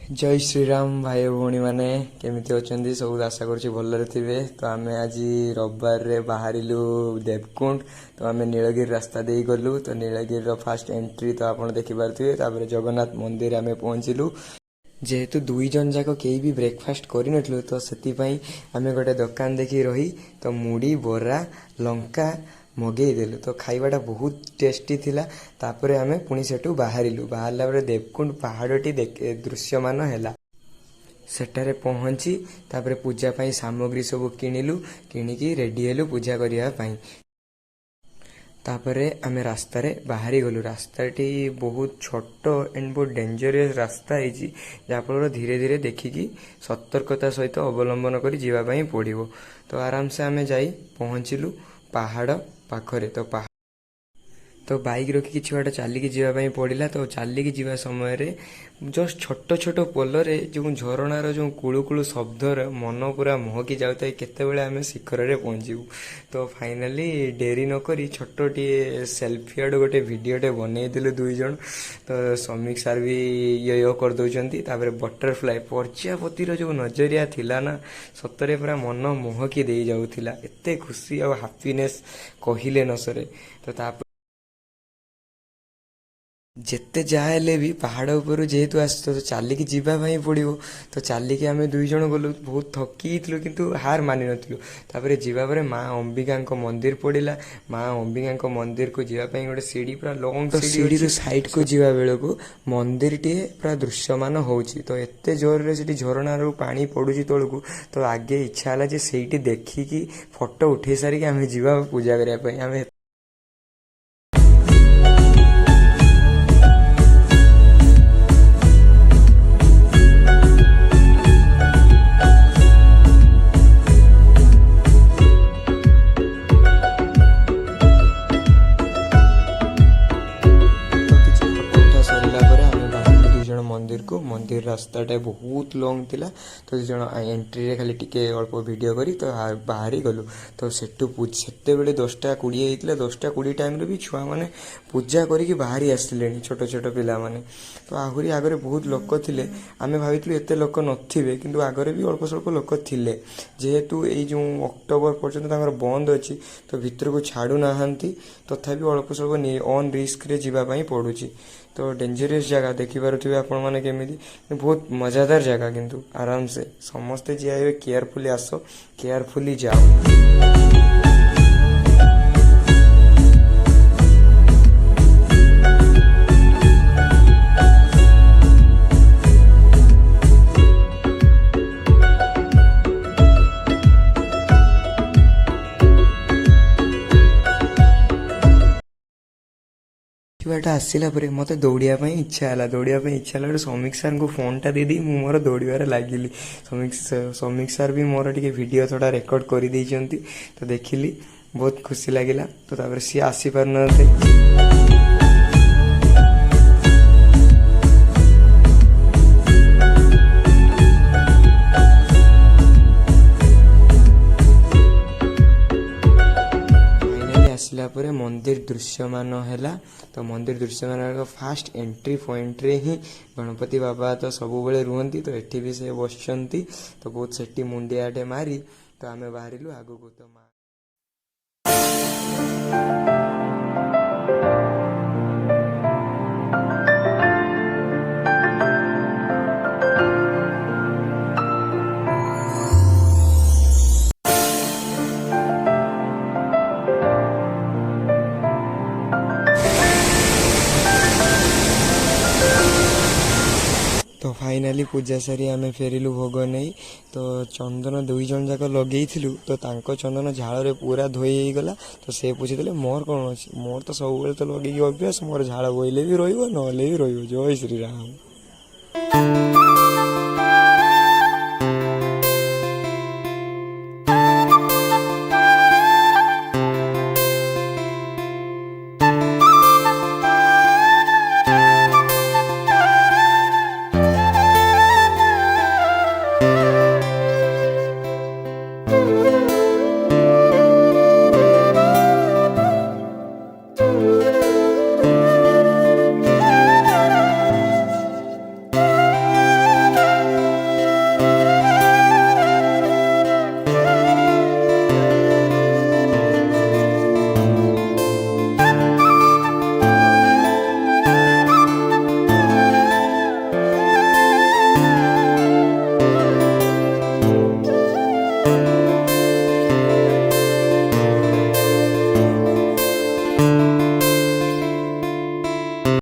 जय श्रीराम भाई भौणी मैंने केमिति अछंती सब आशा करुँची भलरे थे। तो आम आज रविवार रे बाहरिलु देवकुंड। तो आम नीलगिरी रास्ता दे गलु। तो नीलगिरी फास्ट एंट्री तो आप देखिपे। तापर जगन्नाथ मंदिर आम पहुँचलु। जेहेतु दुई जन जाक कई भी ब्रेकफास्ट कर तो से आम गोटे दुकान देखी रही तो मुड़ी बोरा लंका मगेदेलु। तो खाइबाटा बहुत टेस्टी थिला। तापर आम पुणी सेठू बाहरिलु। बाहरला बेले देवकुंड पहाड़टी दृश्यमान हैला। सेठारे पहुँची तापर पूजा पाई सामग्री सब किणिलु। किणिकी रेडी हेलु पूजा करिया पाई। तापरे आमे रास्ता रे बाहरी गलु। रास्ताटी बहुत छोट एंड बहुत डेंजरियस रास्ता है जहाँफल धीरे धीरे देखिकी सतर्कता सहित अवलंबन कर जीवाई पड़ो। तो आराम से आमे जाई पहुँचलु पहाड़ पाखरे। तो बाइक रखी किसी बाट चलिकी जावाई पड़ा। तो चलिकी जीवा समय रे जस्ट छोट छोट पोलरे जो झरणार जो कुलु कुलु शब्दर मन पूरा महकी जाता केतेबेले आमे शिखर रे पहुँचू। तो फाइनाली डेरी नकरी छोटे सेल्फी आड़ गोटे भिडटे बनईलु दुई जन। तो समीक सार भी यो कर दौरान। तापर बटरफ्लाई प्रजापतिर जो नजरिया थिला ना सतरे पूरा मन महकी दे जाउथिला। एते खुशी और हैप्पीनेस कहले न सरे। तो जेते जाए भी पहाड़ ऊपर जेहेतु आस तो चलिकी जावाई पड़ो। तो चलिकी आम दुई जन गलु। बहुत थकी किंतु हार मानि नथिलु। तापर जीवा परे माँ अंबिका मंदिर पड़ा। माँ अंबिका मंदिर को जीवाई गोटे सीढ़ी पूरा लंग। तो सीढ़ी साइड को जीवा बेल को मंदिर टी पूरा दृश्यमान होउची। तो एते जोर रे सेठी झरणार पानी पड़ुची तलकू। तो आगे इच्छा है जे सेठी देखिकी फोटो उठे सारिकी आम जीवा पूजा करने आम। मंदिर रास्ताटा बहुत लंग थिला। तो जन एंट्री रे खाली टिके अल्प वीडियो करी तो बाहरी गलु। तो सेठू सेते बेले 10:20 होता। 10:20 टाइम भी छुआ मैंने पूजा करी बाहरी आसिले छोट छोट पिला माने। तो आहरी आगरे बहुत लोक थिले। आमे भावितलु एते लोक नथिबे किंतु आगरे भी अल्प स्वल्प लोक थिले। जेहेतु एई जो अक्टोबर पर्यंत तांकर बंद अछि तो भितर को छाड़ू नाहांती। तथापि अल्प स्वल्प ऑन रिस्क रे जीवा पई पड़ुची। तो डेंजरियस जगह देखि पारुथिबे आपण माने केमिति बहुत मजादार जगह। किंतु आराम से समस्ते जाइए केयरफुली आसो केयरफुली जाओ। आसला मत दौड़ापी इच्छा है। दौड़ापी इच्छा है। समीक सार को फोनटा दे दी मोर दौड़ार लगिली। समीक सार भी मोर टे वीडियो थोड़ा रेकर्ड कर देइचंती। तो देखिली बहुत खुशी लगिला। तो तापर सी आसी पार न पर मंदिर दृश्यमान हैला। तो मंदिर दृश्यमान फास्ट एंट्री पॉइंट रे ही गणपति बाबा तो सब बेले रुहंती। तो एठी भी से बसचंती। तो बहुत सेठी मुंडियाटे मारी तो आमे बाहरिलु आगु को। तो तो फाइनाली पूजा सारी आमे फेरिलु भोग नहीं। तो चंदन दुई जन जाक लगे तो तांको चंदन झाड़ रे पूरा धोई गला। तो से पूछी मोर कौन अच्छी मोर तो सब तो लगे अभ्यास मोर झाड़ बोले भी रही भी रही। जय श्रीराम।